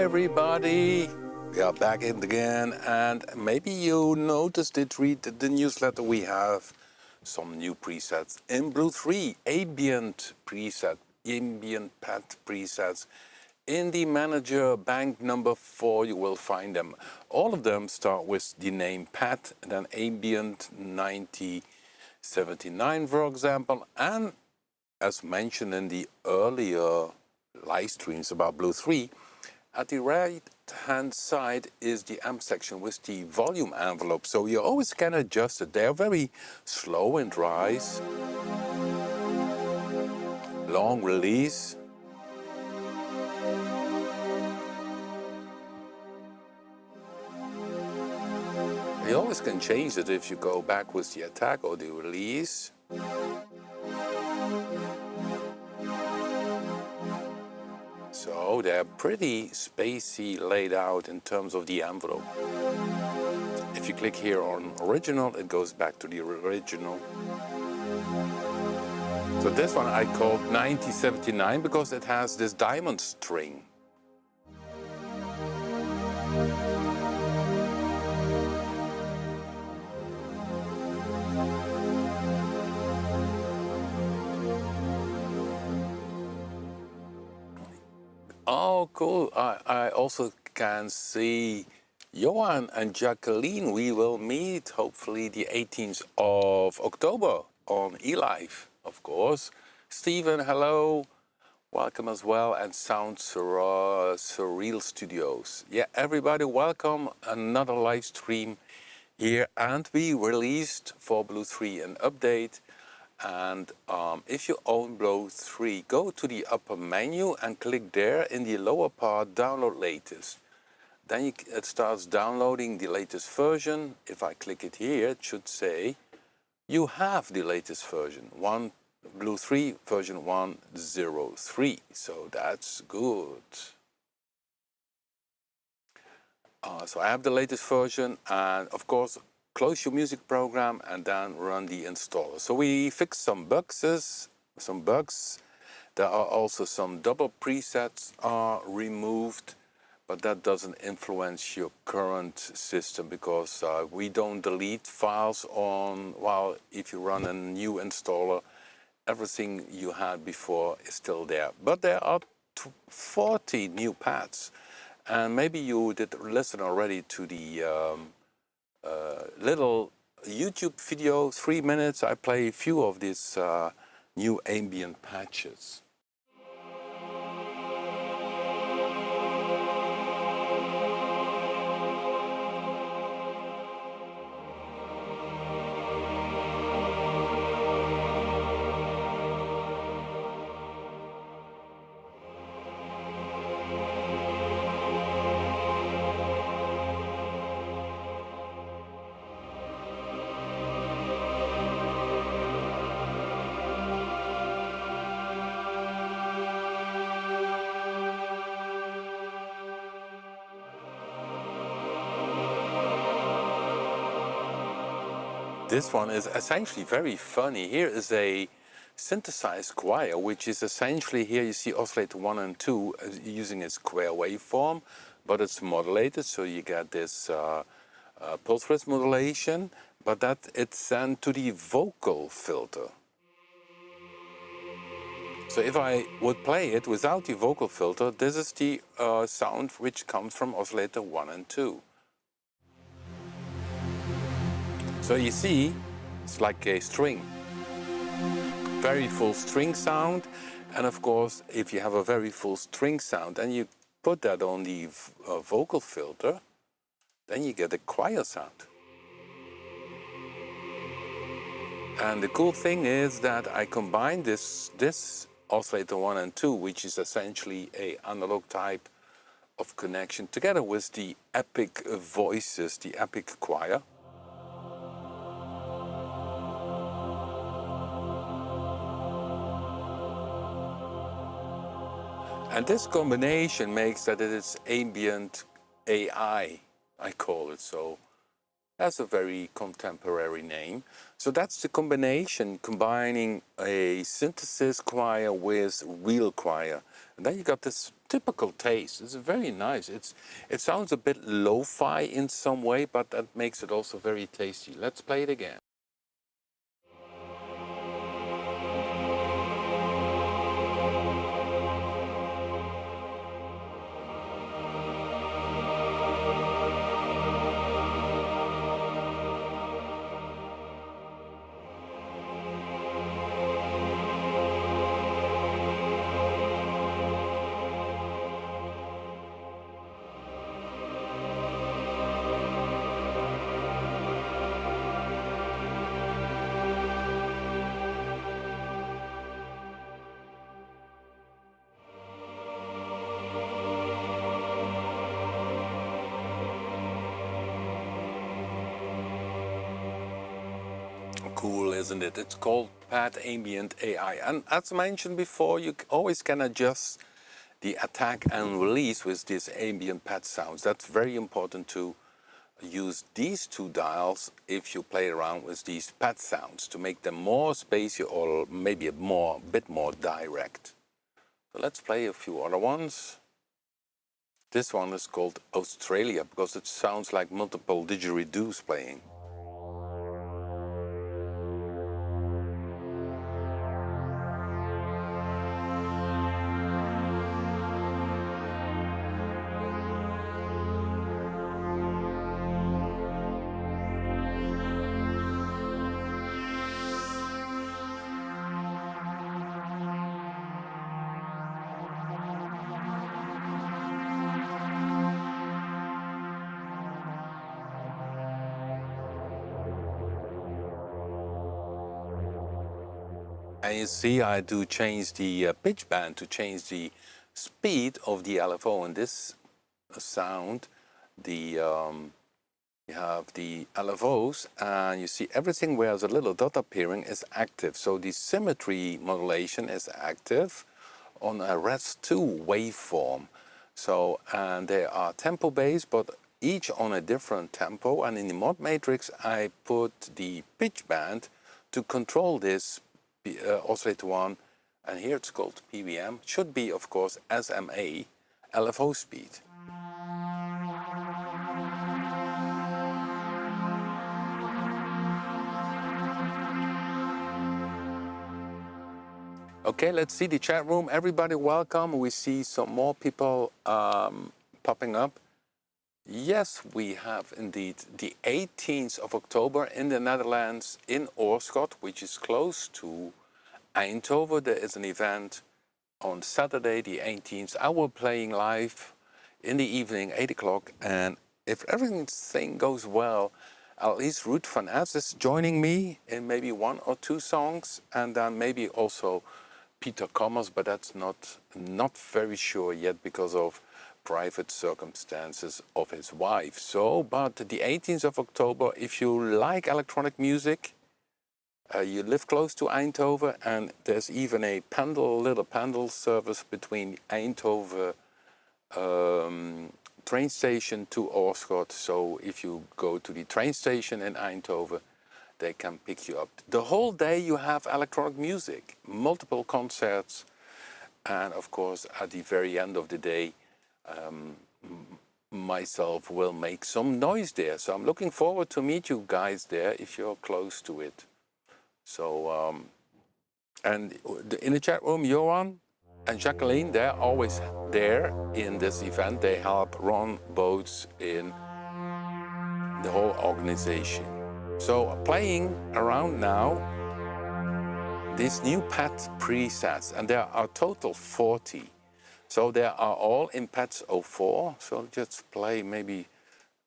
everybody, we are back in again, and maybe you noticed it, read the newsletter, we have some new presets in BLUE-3, ambient preset, ambient pad presets. In the manager bank number 4 you will find them. All of them start with the name pad and then ambient 9079 for example, and as mentioned in the earlier live streams about BLUE-3, at the right hand side is the amp section with the volume envelope, so you always can adjust it. They are very slow and rise, long release, you always can change it if you go back with the attack or the release. So they're pretty spacey laid out in terms of the envelope. If you click here on original, it goes back to the original. So this one I called 9079 because it has this diamond string. Oh, cool. I also can see Johan and Jacqueline. We will meet hopefully the 18th of October on eLive, of course. Stephen, hello. Welcome as well. And Sound Surreal Studios. Yeah, everybody, welcome. Another live stream here. And we released for BLUE-3 an update. And if you own BLUE-3, go to the upper menu and click there in the lower part, download latest. Then it starts downloading the latest version. If I click it here, it should say you have the latest version, BLUE-3 version 1.03. So that's good. So I have the latest version, and of course, close your music program and then run the installer. So we fixed some bugs. There are also some double presets are removed, but that doesn't influence your current system because we don't delete files on, well, if you run a new installer, everything you had before is still there. But there are 40 new pads. And maybe you did listen already to the little YouTube video, 3 minutes. I play a few of these new ambient patches. This one is essentially very funny. Here is a synthesized choir, which is essentially, here you see oscillator 1 and 2 using a square waveform, but it's modulated, so you get this pulse width modulation, but that it's sent to the vocal filter. So if I would play it without the vocal filter, this is the sound which comes from oscillator 1 and 2. So you see, it's like a string. Very full string sound. And of course, if you have a very full string sound and you put that on the vocal filter, then you get a choir sound. And the cool thing is that I combine this oscillator 1 and 2, which is essentially a analog type of connection, together with the epic voices, the epic choir. And this combination makes that it is ambient AI, I call it. So that's a very contemporary name. So that's the combination, combining a synthesis choir with real choir. And then you got this typical taste. It's very nice. It sounds a bit lo-fi in some way, but that makes it also very tasty. Let's play it again. Cool, isn't it? It's called Pad Ambient AI. And as mentioned before, you always can adjust the attack and release with these ambient pad sounds. That's very important to use these two dials if you play around with these pad sounds to make them more spacey or maybe a bit more direct. So let's play a few other ones. This one is called Australia because it sounds like multiple didgeridoos playing. And you see I do change the pitch band to change the speed of the LFO. And this sound, you have the LFOs and you see everything where there's a little dot appearing is active. So the symmetry modulation is active on a RES2 waveform. So, and they are tempo based, but each on a different tempo. And in the mod matrix, I put the pitch band to control this oscillator one, and here it's called PWM. Should be, of course, SMA LFO speed. Okay, let's see the chat room. Everybody welcome. We see some more people popping up. Yes, we have indeed the 18th of October in the Netherlands, in Oorschot, which is close to Eindhoven. There is an event on Saturday, the 18th. I will be playing live in the evening, 8 o'clock. And if everything goes well, at least Ruud van Es is joining me in maybe 1 or 2 songs. And then maybe also Peter Kommers, but that's not very sure yet because of private circumstances of his wife. So, but the 18th of October, if you like electronic music, you live close to Eindhoven, and there's even a little pendle service between Eindhoven train station to Oorschot. So if you go to the train station in Eindhoven, they can pick you up. The whole day you have electronic music, multiple concerts, and of course at the very end of the day, myself will make some noise there. So I'm looking forward to meet you guys there if you're close to it. So, and in the chat room, Johan and Jacqueline, they're always there in this event. They help run boats in the whole organization. So playing around now these new pad presets, and there are total 40. So they are all in pads 04. So just play maybe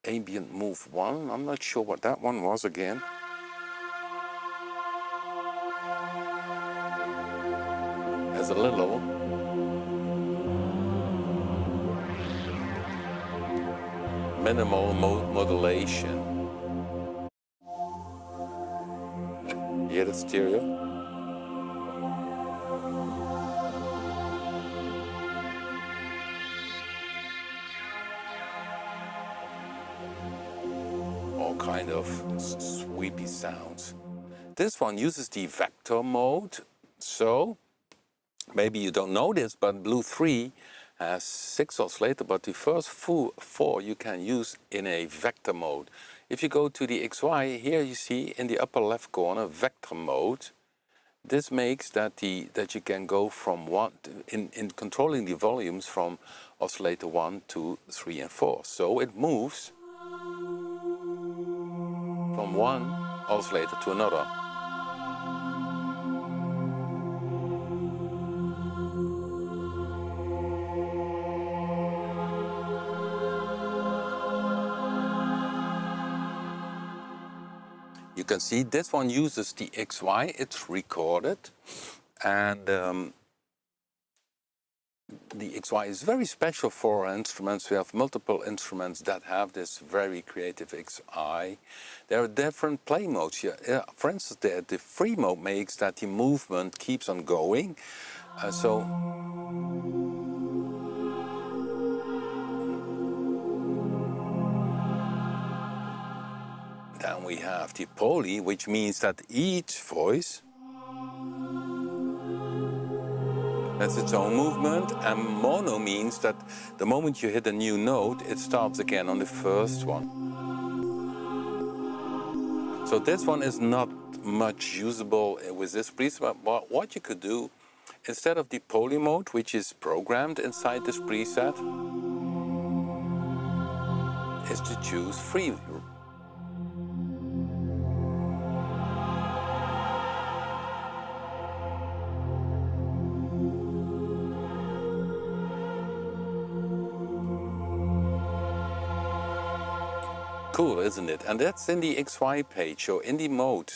ambient move 1. I'm not sure what that one was again. There's a little minimal modulation. You hear the stereo? Kind of sweepy sounds. this one uses the vector mode. So maybe you don't know this, but BLUE-3 has 6 oscillators, but the first 4 you can use in a vector mode. If you go to the XY, here you see in the upper left corner vector mode. This makes that you can go from in controlling the volumes from oscillator 1, 2, 3 and 4. So it moves from one oscillator to another. You can see this one uses the XY, it's recorded, and the XY is very special for our instruments. We have multiple instruments that have this very creative XY. There are different play modes here. For instance, the free mode makes that the movement keeps on going. Then we have the poly, which means that each voice has its own movement, and mono means that the moment you hit a new note, it starts again on the first one. So this one is not much usable with this preset, but what you could do, instead of the poly mode, which is programmed inside this preset, is to choose free. Cool, isn't it? And that's in the XY page, so in the mode.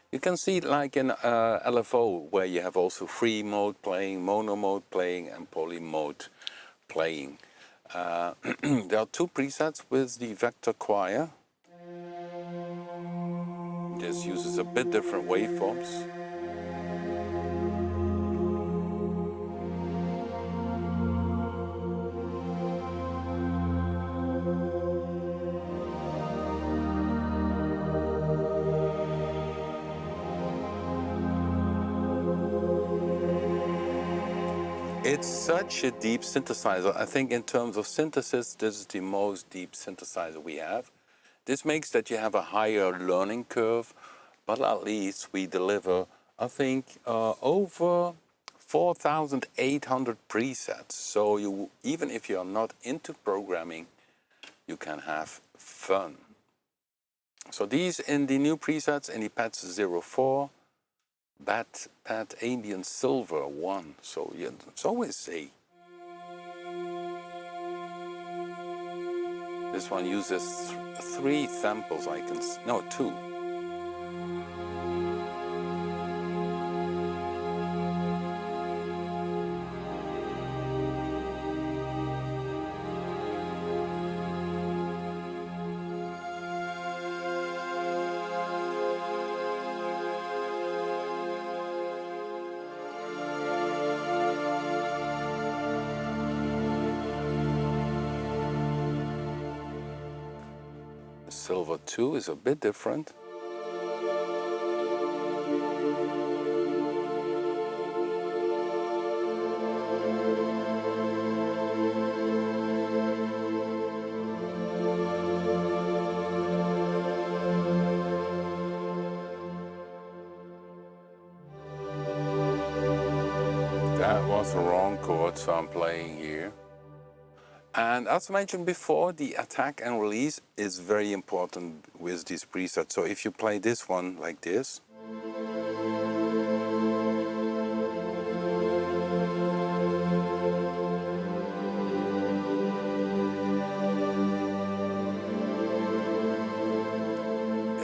You can see it like in LFO, where you have also free mode playing, mono mode playing, and poly mode playing. There are 2 presets with the vector choir. This uses a bit different waveforms. It's such a deep synthesizer. I think in terms of synthesis, this is the most deep synthesizer we have. This makes that you have a higher learning curve, but at least we deliver, I think, over 4,800 presets. So even if you're not into programming, you can have fun. So these in the new presets in the PATS 04, Pad Ambient Silver 1. So yeah, it's always a. This one uses 3 samples. No, 2. Silver 2 is a bit different. That was the wrong chord, so I'm playing here. And as mentioned before, the attack and release is very important with these presets. So if you play this one like this,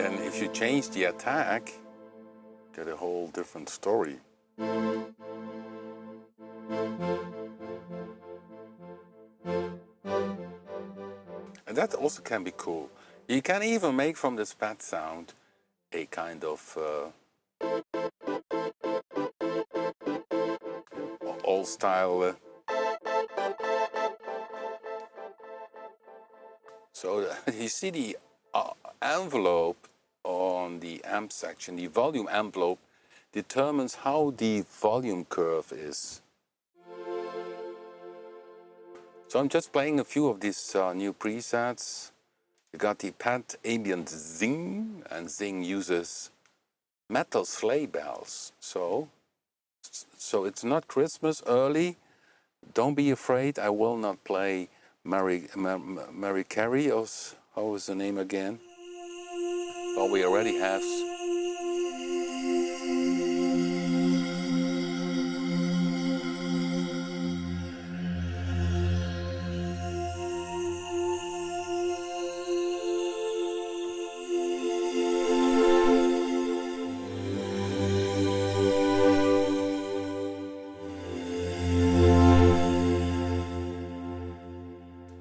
and if you change the attack, get a whole different story. And that also can be cool. You can even make from this pad sound a kind of old style. So you see the envelope on the amp section. The volume envelope determines how the volume curve is. So I'm just playing a few of these new presets. You got the pad ambient zing, and zing uses metal sleigh bells. So it's not Christmas early. Don't be afraid. I will not play Mary Carey, or how is the name again? Well, we already have.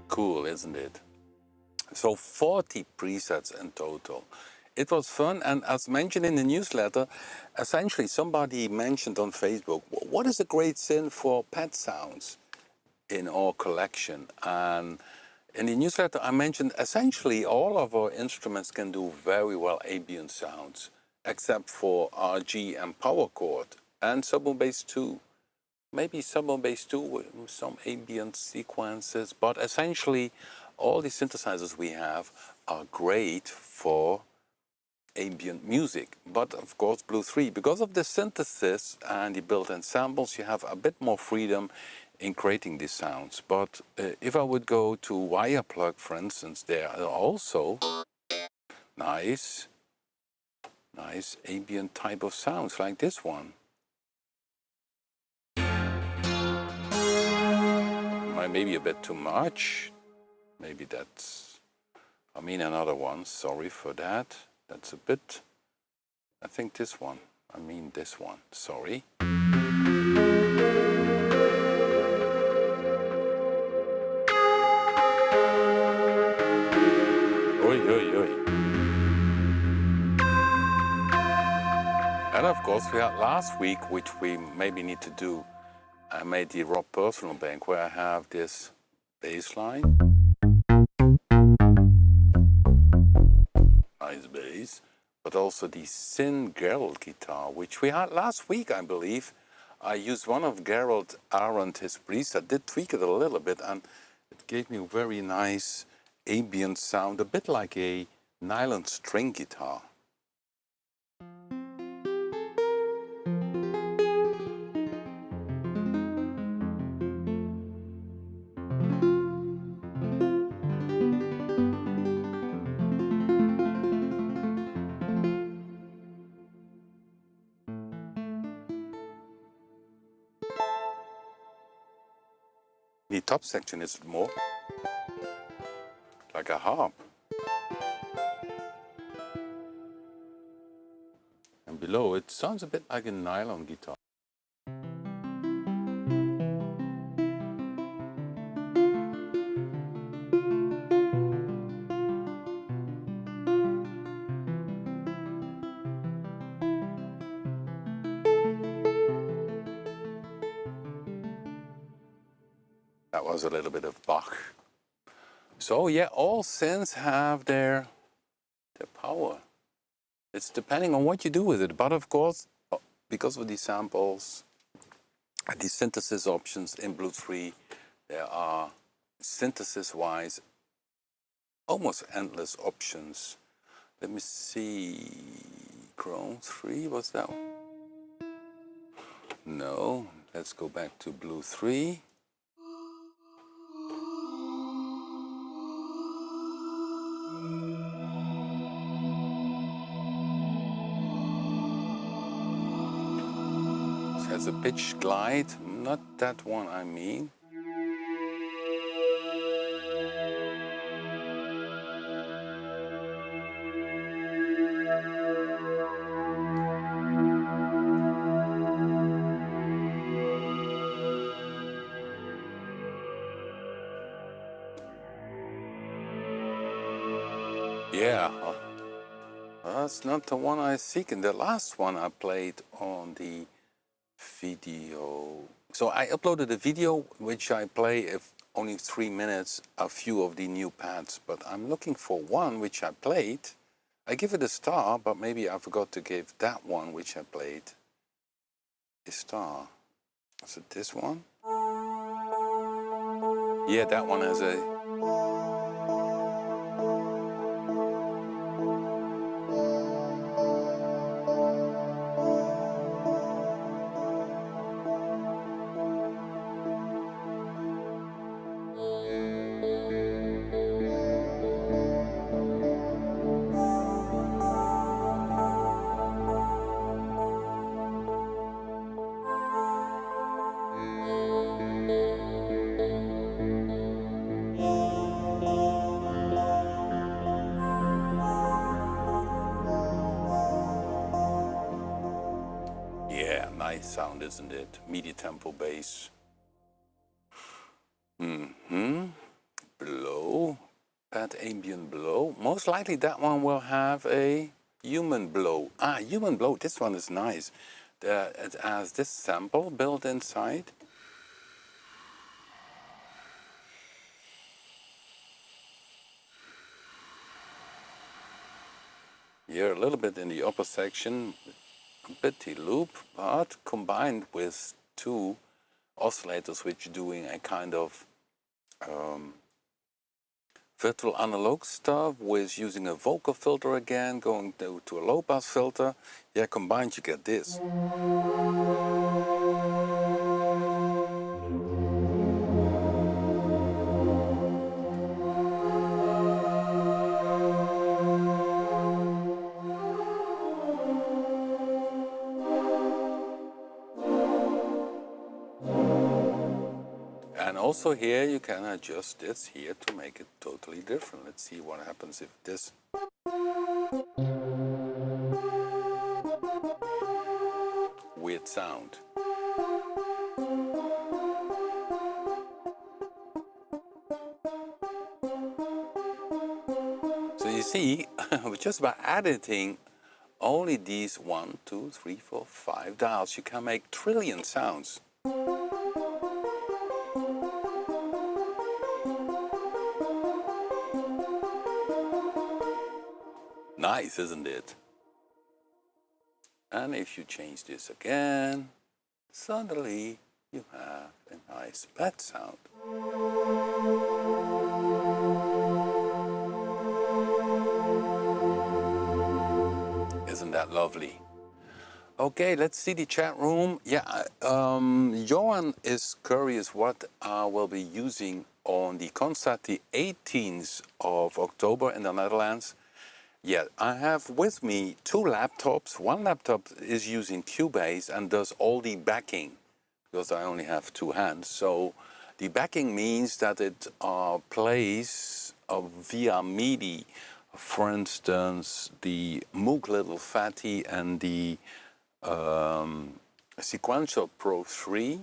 Cool, isn't it? So 40 presets in total. It was fun, and as mentioned in the newsletter, essentially somebody mentioned on Facebook, what is a great synth for pad sounds in our collection? And in the newsletter I mentioned essentially all of our instruments can do very well ambient sounds, except for RG and power chord, and sub bass too. Maybe sub bass too with some ambient sequences, but essentially all the synthesizers we have are great for ambient music. But of course BLUE-3, because of the synthesis and the built-in samples, you have a bit more freedom in creating these sounds. But if I would go to wire plug, for instance, there are also nice ambient type of sounds like this one. Maybe a bit too much. Maybe that's, I mean another one, sorry for that. That's a bit, I think this one, I mean this one, sorry. Oi, oi, oi. And of course we had last week, which we maybe need to do, I made the Rob personal bank where I have this bass line. Nice bass. But also the Sin Gerald guitar, which we had last week, I believe. I used one of Gerald Arendt, his preset, did tweak it a little bit, and it gave me a very nice ambient sound, a bit like a nylon string guitar. The top section is more like a harp. And below it sounds a bit like a nylon guitar. That was a little bit of Bach. So yeah, all synths have their power. It's depending on what you do with it. But of course, because of these samples, the synthesis options in BLUE-3, there are synthesis-wise almost endless options. Let me see, Chrome 3, what's that one? No, let's go back to BLUE-3. Has a pitch glide, not that one I mean. Yeah, that's not the one I seek. And the last one I played on the video. So I uploaded a video which I play if only 3 minutes, a few of the new pads, but I'm looking for one which I played I give it a star, but maybe I forgot to give that one which I played a star. Is it this one? Yeah, that one has a... Yeah, nice sound, isn't it? Midi tempo bass. Blow, pad ambient blow. Most likely that one will have a human blow. Ah, human blow, this one is nice. It has this sample built inside. Here a little bit in the upper section, a bitty loop, but combined with two oscillators which doing a kind of virtual analog stuff with using a vocal filter again, going to a low pass filter. Yeah, combined you get this. And also here you can adjust this here to make it totally different. Let's see what happens if this... Weird sound. So you see, just by editing only these 1, 2, 3, 4, 5 dials, you can make trillion sounds. Nice, isn't it? And if you change this again, suddenly you have a nice pad sound. Isn't that lovely? Okay, let's see the chat room. Yeah, Johan is curious what I will be using on the concert the 18th of October in the Netherlands. Yeah, I have with me 2 laptops. One laptop is using Cubase and does all the backing because I only have 2 hands. So the backing means that it plays via MIDI. For instance, the Moog Little Fatty and the Sequential Pro 3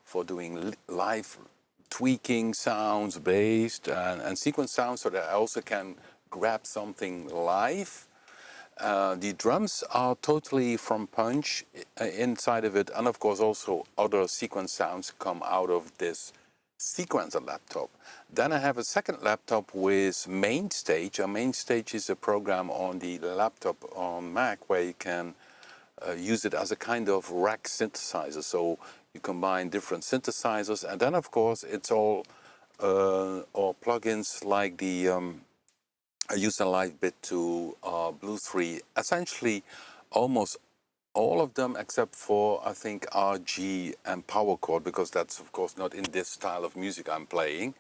for doing live tweaking sounds based and sequence sounds so that I also can grab something live. The drums are totally from Punch inside of it, and of course also other sequence sounds come out of this sequencer laptop. Then I have a second laptop with MainStage. A MainStage is a program on the laptop on Mac where you can use it as a kind of rack synthesizer. So you combine different synthesizers, and then of course it's all plugins like the I use a live bit to BLUE-3. Essentially, almost all of them except for I think RG and power chord, because that's of course not in this style of music I'm playing.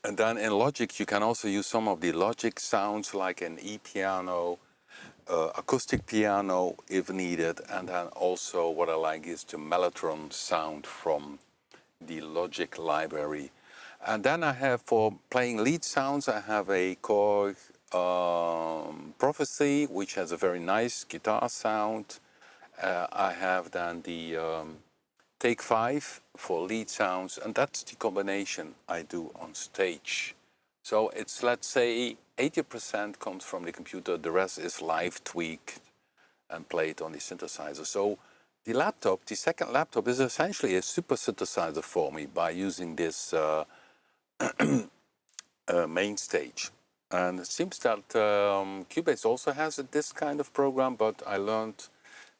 And then in Logic you can also use some of the Logic sounds like an E-piano, acoustic piano if needed, and then also what I like is the Mellotron sound from the Logic library. And then I have, for playing lead sounds, I have a Korg Prophecy, which has a very nice guitar sound. I have then the Take 5 for lead sounds, and that's the combination I do on stage. So it's, let's say, 80% comes from the computer, the rest is live tweaked and played on the synthesizer. So the laptop, the second laptop, is essentially a super synthesizer for me by using this MainStage. And it seems that Cubase also has this kind of program, but I learned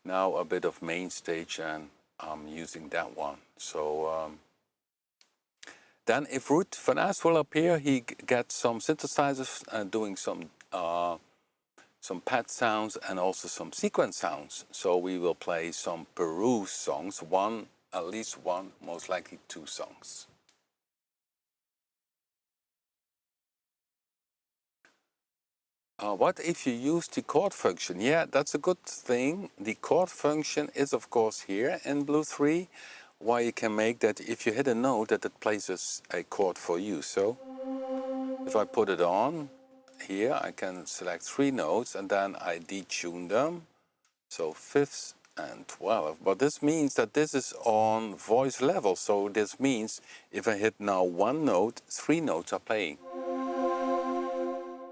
now a bit of Mainstage and I'm using that one. So then if Ruud van As will appear, he gets some synthesizers and doing some pad sounds and also some sequence sounds. So we will play some Peru songs, at least one, most likely 2 songs. What if you use the chord function? Yeah, that's a good thing. The chord function is of course here in BLUE-3, why you can make that if you hit a note that it plays a chord for you. So if I put it on here, I can select 3 notes and then I detune them. So 5th and 12th. But this means that this is on voice level. So this means if I hit now 1 note, 3 notes are playing.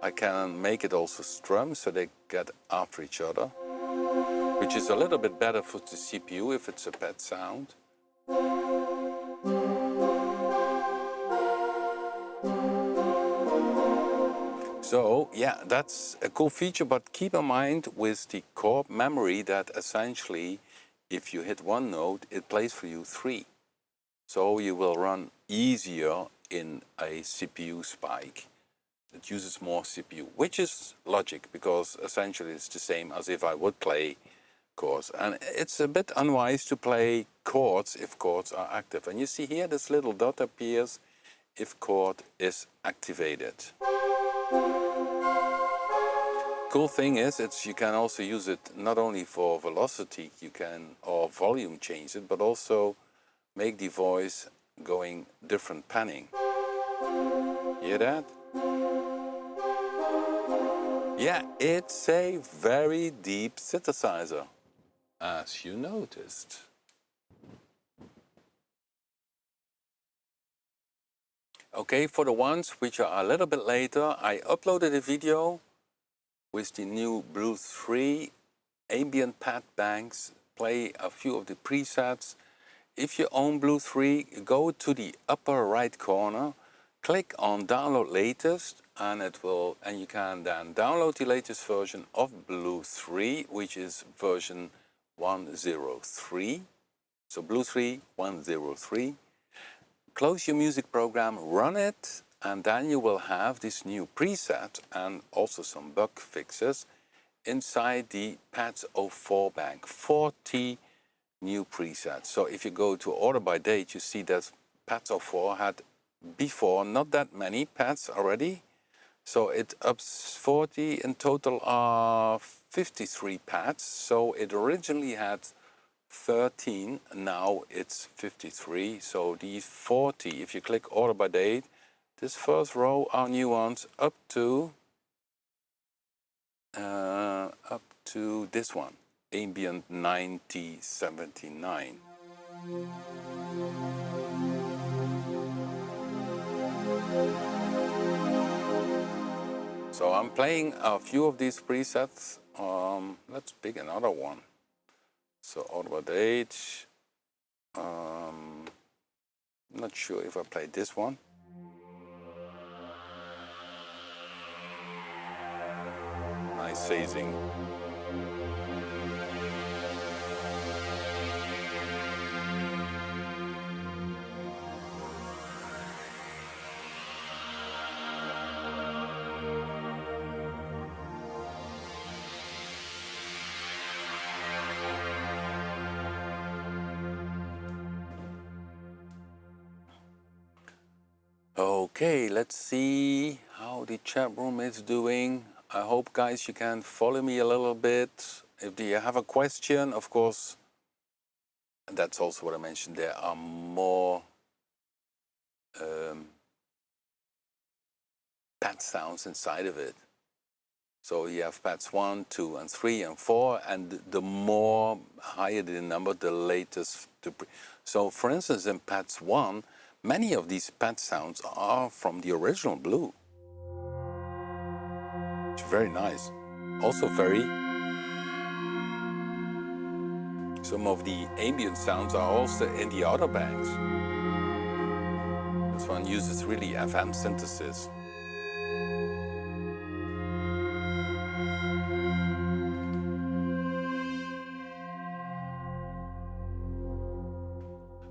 I can make it also strum so they get after each other, which is a little bit better for the CPU if it's a pad sound. So yeah, that's a cool feature, but keep in mind with the core memory that essentially if you hit 1 note, it plays for you 3. So you will run easier in a CPU spike. It uses more CPU, which is logic because essentially it's the same as if I would play chords. And it's a bit unwise to play chords if chords are active. And you see here this little dot appears if chord is activated. Cool thing is you can also use it not only for velocity or volume change it, but also make the voice going different panning. Hear that? Yeah, it's a very deep synthesizer, as you noticed. Okay, for the ones which are a little bit later, I uploaded a video with the new BLUE-3 ambient pad banks, play a few of the presets. If you own BLUE-3, go to the upper right corner, click on download latest, and you can then download the latest version of BLUE-3, which is version 103. So BLUE-3 103. Close your music program, run it, and then you will have this new preset and also some bug fixes inside the Pads 04 bank. 40 new presets. So if you go to order by date, you see that Pads 04 had before not that many pads already. So it ups 40 in total are 53 pads. So it originally had 13, now it's 53. So these 40, if you click order by date, this first row are new ones up to this one, ambient 9079. So I'm playing a few of these presets. Let's pick another one. So order by date. Not sure if I played this one. Nice phasing. Okay, let's see how the chat room is doing. I hope, guys, you can follow me a little bit. If you have a question, of course, that's also what I mentioned. There are more pad sounds inside of it. So you have pads 1, 2, and 3, and 4, and the more higher the number, the latest. So, for instance, in pads 1, many of these pad sounds are from the original Blue. It's very nice. Also some of the ambient sounds are also in the other bands. This one uses really FM synthesis.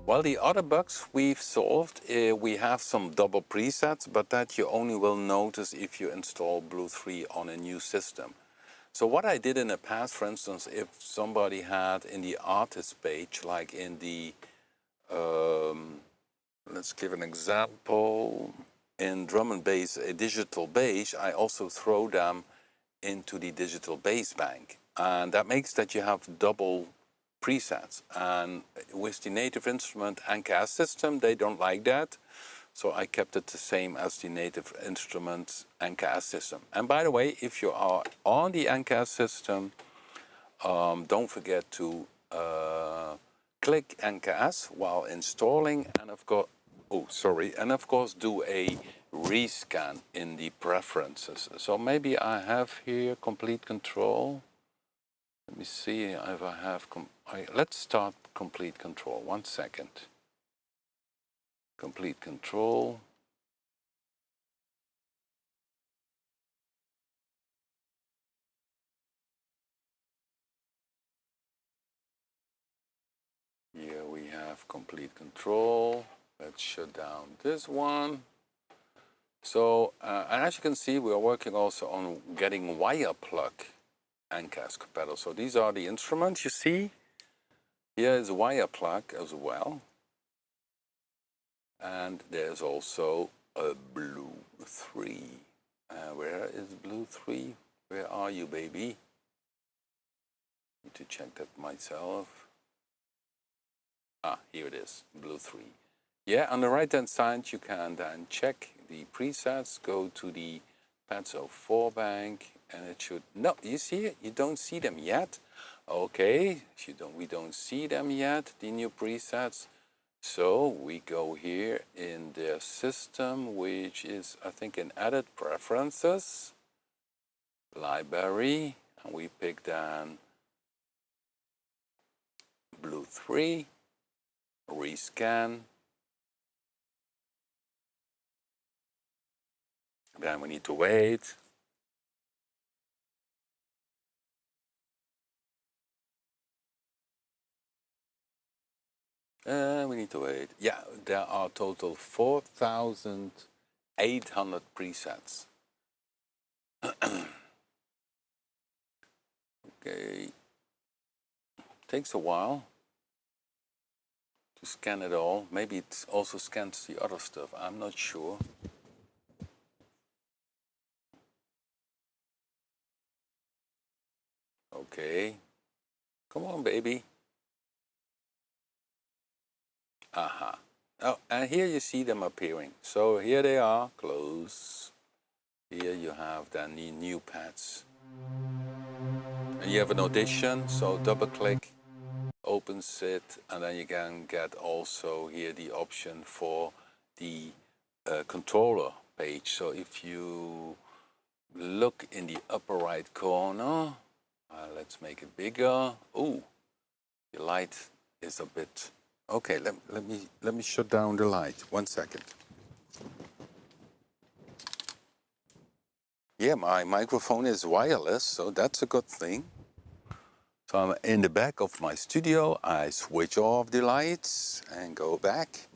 Well, the other bugs we've solved, we have some double presets, but that you only will notice if you install BLUE-3 on a new system. So what I did in the past, for instance, if somebody had in the artist page, like in the, let's give an example, in drum and bass, a digital bass, I also throw them into the digital bass bank. And that makes that you have double presets, and with the native instrument NKS system they don't like that, so I kept it the same as the native instrument NKS system. And by the way, if you are on the NKS system, don't forget to click NKS while installing, and of course, do a rescan in the preferences. So maybe I have here complete control. Let me see if I have, let's start complete control, 1 second. Complete control. Here we have complete control. Let's shut down this one. So, and as you can see, we are working also on getting wire plug NKS pedals. So these are the instruments you see. Here is a wire plug as well. And there's also a BLUE-3. Where is BLUE-3? Where are you, baby? Need to check that myself. Ah, here it is, BLUE-3. Yeah, on the right hand side you can then check the presets, go to the Pads 04 bank, and it should, no, you see it? You don't see them yet. Okay, we don't see them yet, the new presets. So we go here in their system, which is, I think, in Edit Preferences, Library, and we pick then BLUE-3, rescan. Then we need to wait. We need to wait. Yeah, there are total 4,800 presets. Okay. Takes a while to scan it all. Maybe it also scans the other stuff. I'm not sure. Okay. Come on, baby. Aha. Oh, and here you see them appearing. So here they are, close. Here you have then the new pads. And you have an audition, so double click, opens it, and then you can get also here the option for the controller page. So if you look in the upper right corner, let's make it bigger. Oh, the light is a bit. Okay, let me shut down the light. 1 second. Yeah, my microphone is wireless, so that's a good thing. So I'm in the back of my studio. I switch off the lights and go back.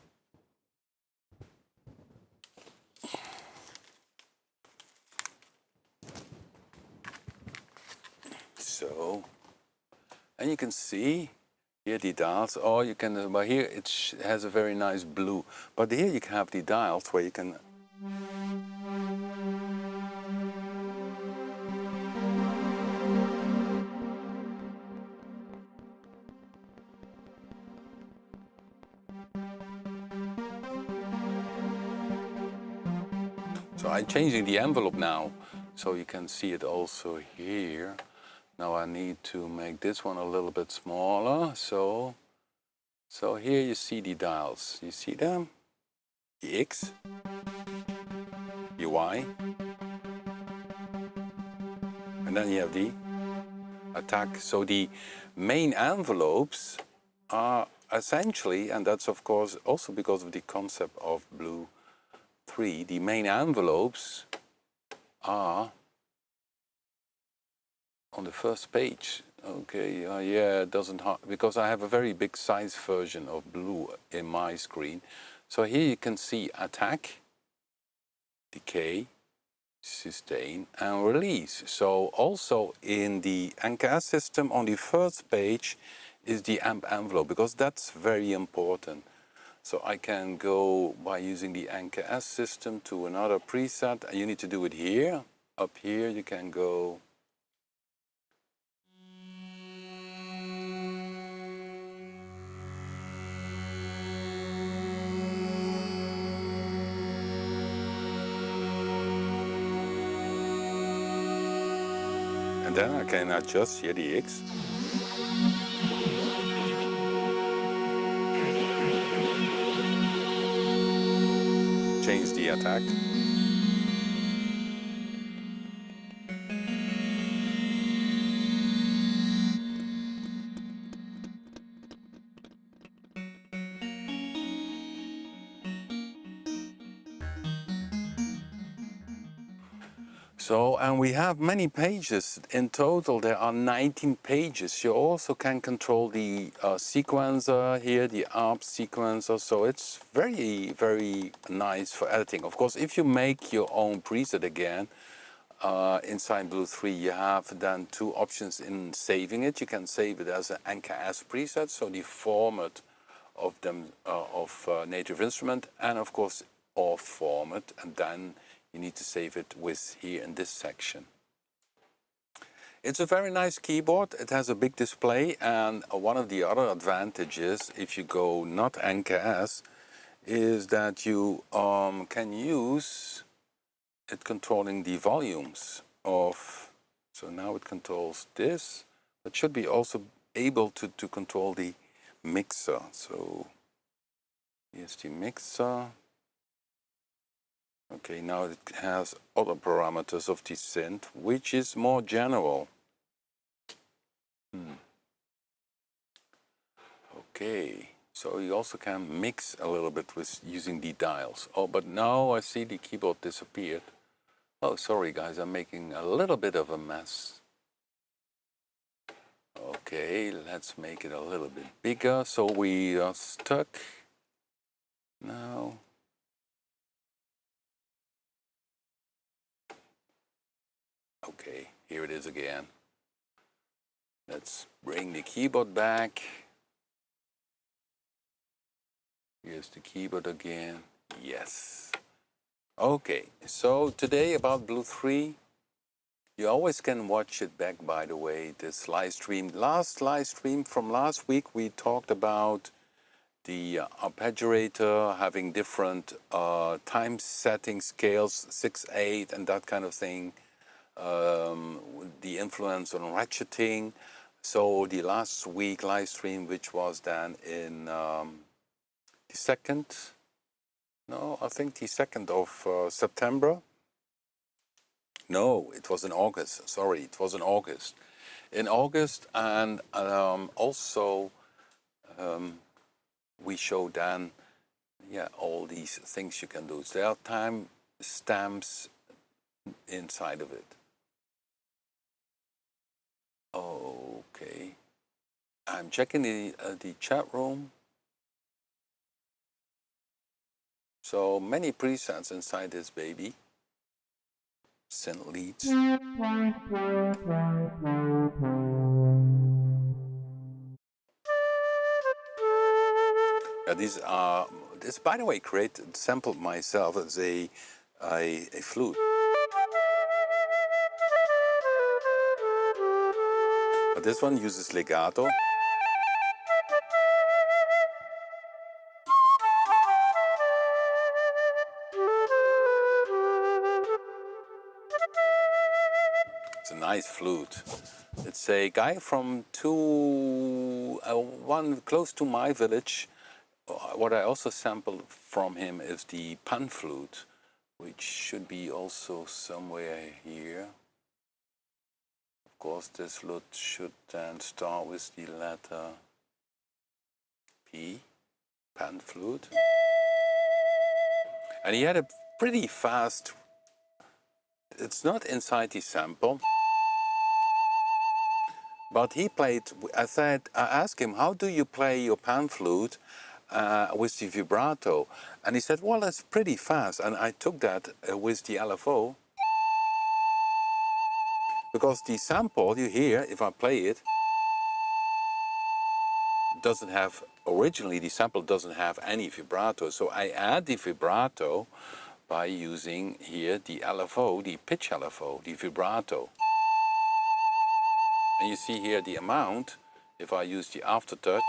So, and you can see here the dials, or you can, but here it has a very nice blue. But here you can have the dials where you can. So I'm changing the envelope now, so you can see it also here. Now I need to make this one a little bit smaller. So here you see the dials. You see them? The X, the Y, and then you have the attack. So the main envelopes are essentially, and that's of course also because of the concept of BLUE-3, the main envelopes are on the first page. Okay, yeah, it doesn't because I have a very big size version of Blue in my screen. So here you can see attack, decay, sustain and release. So also in the NKS system on the first page is the amp envelope, because that's very important. So I can go by using the NKS system to another preset, and you need to do it here. Up here you can go and then I can adjust here the X. Change the attack. So, and we have many pages. In total, there are 19 pages. You also can control the sequencer here, the ARP sequencer. So it's very, very nice for editing. Of course, if you make your own preset again, inside BLUE-3, you have then two options in saving it. You can save it as an NKS preset, so the format of them of native instrument, and of course, OFF format, and then you need to save it with here in this section. It's a very nice keyboard. It has a big display, and one of the other advantages, if you go not NKS, is that you can use it controlling the volumes of, so now it controls this, but should be also able to control the mixer. So here's the mixer. Okay, now it has other parameters of the synth, which is more general. Okay, so you also can mix a little bit with using the dials. Oh, but now I see the keyboard disappeared. Oh, sorry guys, I'm making a little bit of a mess. Okay, let's make it a little bit bigger. So we are stuck now. Okay, here it is again. Let's bring the keyboard back. Here's the keyboard again. Yes. Okay, so today about BLUE-3. You always can watch it back, by the way, this live stream. Last live stream from last week, we talked about the arpeggiator having different time setting scales, 6, 8, and that kind of thing. The influence on ratcheting. So the last week live stream, which was then in the 2nd, no, I think the 2nd of September. No, it was in August. Sorry, it was in August. In August, and also we showed then, yeah, all these things you can do. There are time stamps inside of it. Okay, I'm checking the chat room. So many presets inside this baby. Synth leads. These are, this by the way, sampled myself as a flute. But this one uses legato. It's a nice flute. It's a guy from one close to my village. What I also sampled from him is the pan flute, which should be also somewhere here. Of course, this flute should then start with the letter P, pan flute. And he had a pretty fast, it's not inside the sample, But he played, I asked him, how do you play your pan flute with the vibrato? And he said, well, that's pretty fast. And I took that with the LFO, because the sample you hear, if I play it, doesn't have, originally the sample doesn't have any vibrato. So I add the vibrato by using here the LFO, the pitch LFO, the vibrato. And you see here the amount, if I use the aftertouch.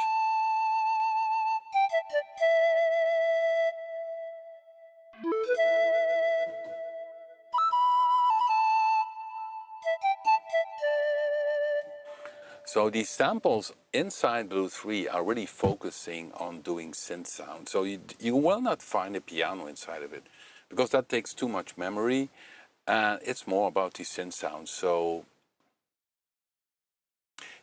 So these samples inside BLUE-3 are really focusing on doing synth sound. So you will not find a piano inside of it, because that takes too much memory, and it's more about the synth sound. So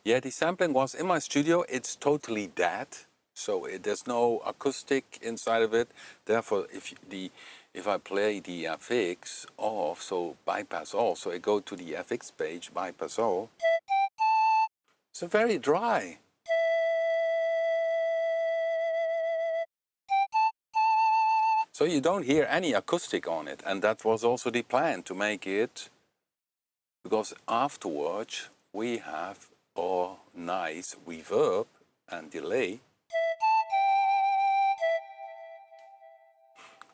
yeah, the sampling was in my studio. It's totally dead, so there's no acoustic inside of it. Therefore, if I play the FX off, so bypass all, so I go to the FX page, bypass all, it's very dry. So you don't hear any acoustic on it, and that was also the plan, to make it, because afterwards we have our nice reverb and delay.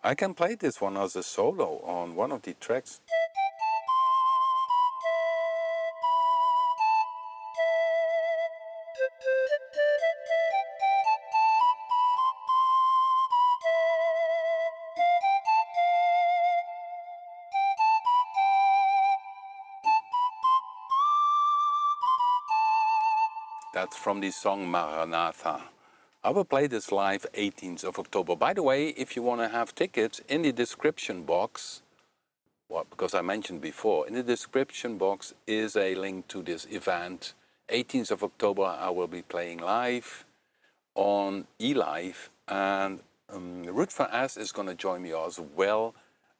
I can play this one as a solo on one of the tracks. That's from the song Maranatha. I will play this live 18th of October. By the way, if you want to have tickets, in the description box, well, because I mentioned before, in the description box is a link to this event. 18th of October I will be playing live on eLive, and Root for S is going to join me as well,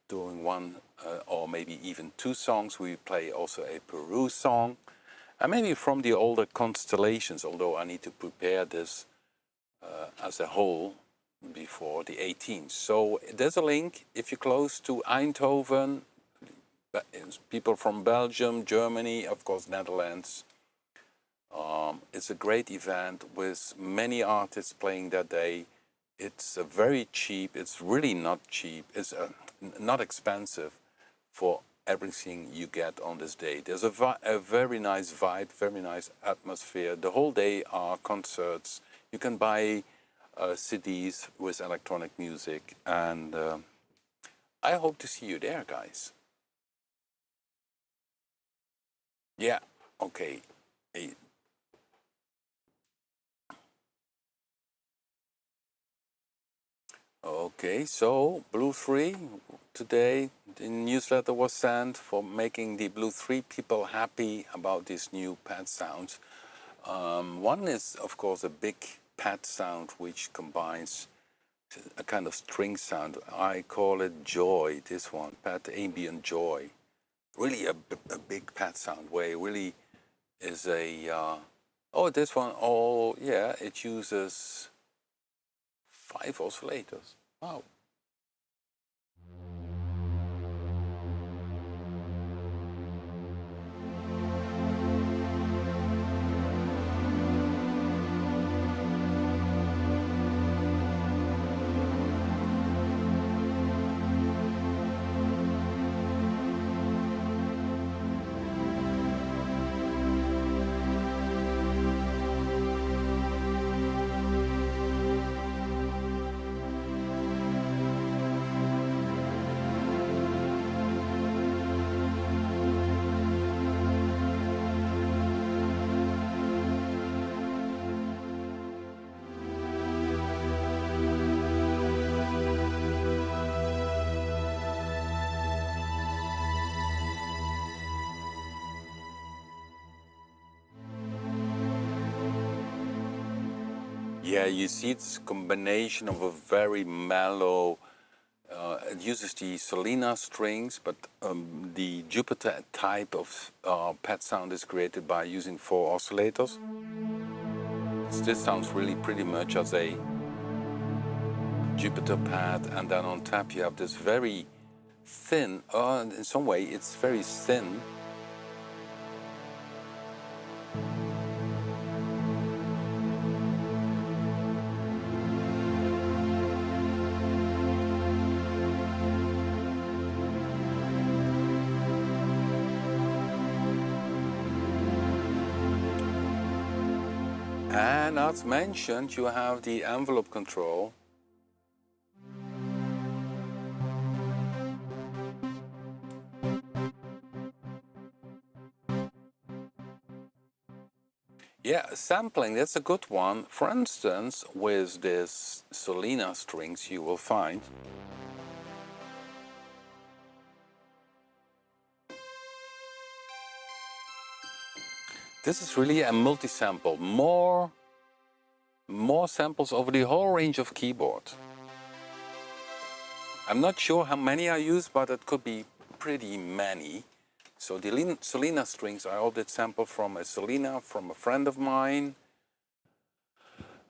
doing one or maybe even two songs. We play also a Peru song, and maybe from the older constellations, although I need to prepare this as a whole before the 18th. So there's a link. If you're close to Eindhoven, people from Belgium, Germany, of course Netherlands, it's a great event with many artists playing that day. It's very cheap. It's really not cheap. It's not expensive for everything you get on this day. There's a very nice vibe, very nice atmosphere. The whole day are concerts. You can buy CDs with electronic music, and I hope to see you there, guys. Yeah, okay. Hey. Okay, so BLUE-3, today the newsletter was sent for making the BLUE-3 people happy about this new pad sound. One is, of course, a big pad sound which combines a kind of string sound. I call it Joy, this one, pad ambient Joy. Really a big pad sound where it really is a... oh, this one, oh yeah, it uses 5 oscillators. Wow. Yeah, you see it's a combination of a very mellow It uses the Solina strings, but the Jupiter type of pad sound is created by using 4 oscillators. This sounds really pretty much as a Jupiter pad, and then on top you have this very thin, in some way it's very thin, and as mentioned you have the envelope control. Yeah, sampling, that's a good one. For instance, with this Solina strings you will find this is really a multi-sample, more samples over the whole range of keyboards. I'm not sure how many I use, but it could be pretty many. So the Solina strings, I ordered sample from a Solina from a friend of mine.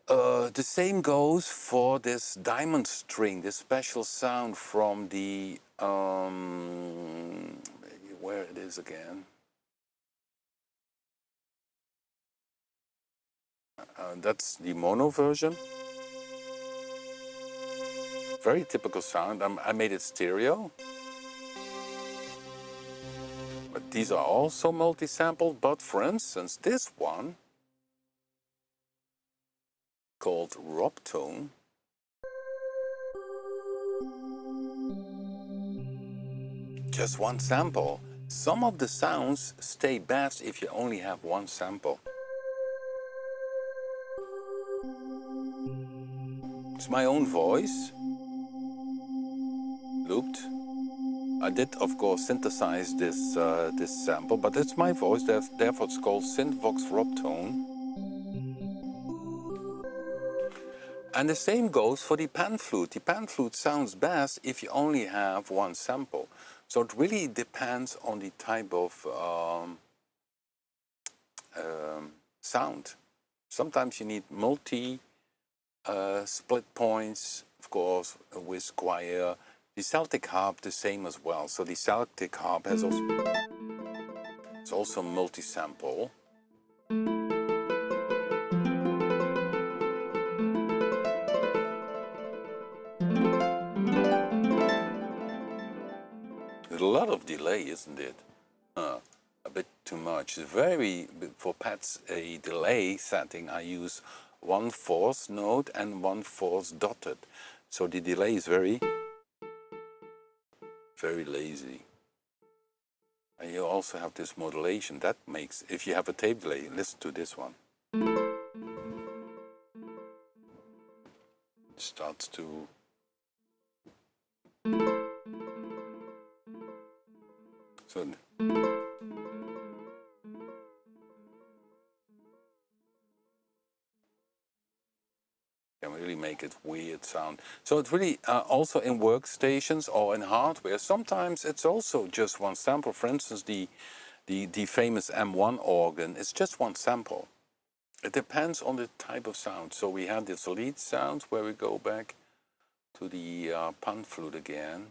The same goes for this diamond string, this special sound from the, where it is again. That's the mono version. Very typical sound. I made it stereo. But these are also multi-sampled, but for instance, this one, called Rob Tone, just one sample. Some of the sounds stay best if you only have one sample. It's my own voice, looped. I did, of course, synthesize this this sample, but it's my voice, therefore it's called Synthvox Rob Tone. And the same goes for the pan flute. The pan flute sounds best if you only have one sample. So it really depends on the type of sound. Sometimes you need multi split points, of course, with choir. The Celtic harp the same as well. So the Celtic harp has also, it's also multi-sample. There's a lot of delay, isn't it? A bit too much. It's very, for pads, a delay setting, I use 1/4 note and 1/4 dotted. So the delay is very lazy. And you also have this modulation. That makes, if you have a tape delay, listen to this one. It starts to... So can really make it weird sound. So it's really also in workstations or in hardware. Sometimes it's also just one sample. For instance, the famous M1 organ is just one sample. It depends on the type of sound. So we have this lead sound where we go back to the pan flute again.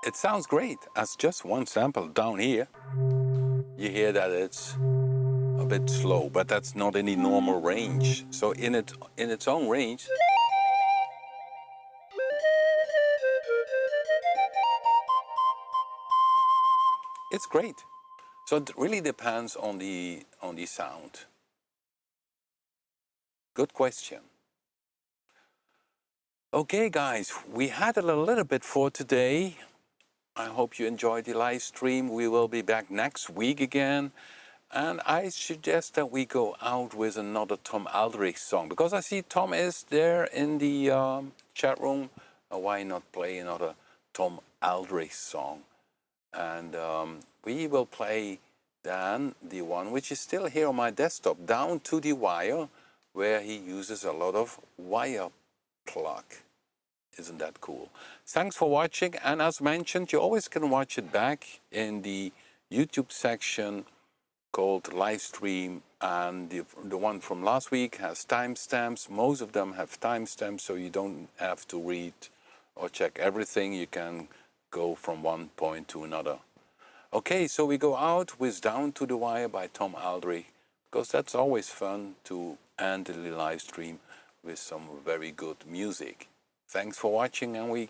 It sounds great as just one sample. Down here, you hear that it's a bit slow, but that's not any normal range. So in its own range, it's great. So it really depends on the sound. Good question. Okay, guys, we had a little bit for today. I hope you enjoyed the live stream. We will be back next week again. And I suggest that we go out with another Tom Aldrich song, because I see Tom is there in the chat room. Why not play another Tom Aldrich song? And we will play than the one which is still here on my desktop, down to the wire, where he uses a lot of wire plug. Isn't that cool? Thanks for watching, and as mentioned, you always can watch it back in the YouTube section called Livestream, and the one from last week has timestamps. Most of them have timestamps, so you don't have to read or check everything. You can go from one point to another. Okay, so we go out with Down to the Wire by Tom Aldrich, because that's always fun to end the live stream with some very good music. Thanks for watching, and we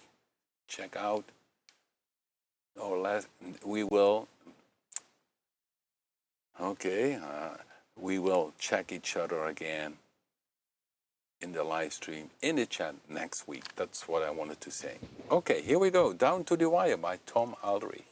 check out, or we will, okay, we will check each other again in the live stream, in the chat next week. That's what I wanted to say. Okay, here we go, Down to the Wire by Tom Aldrich.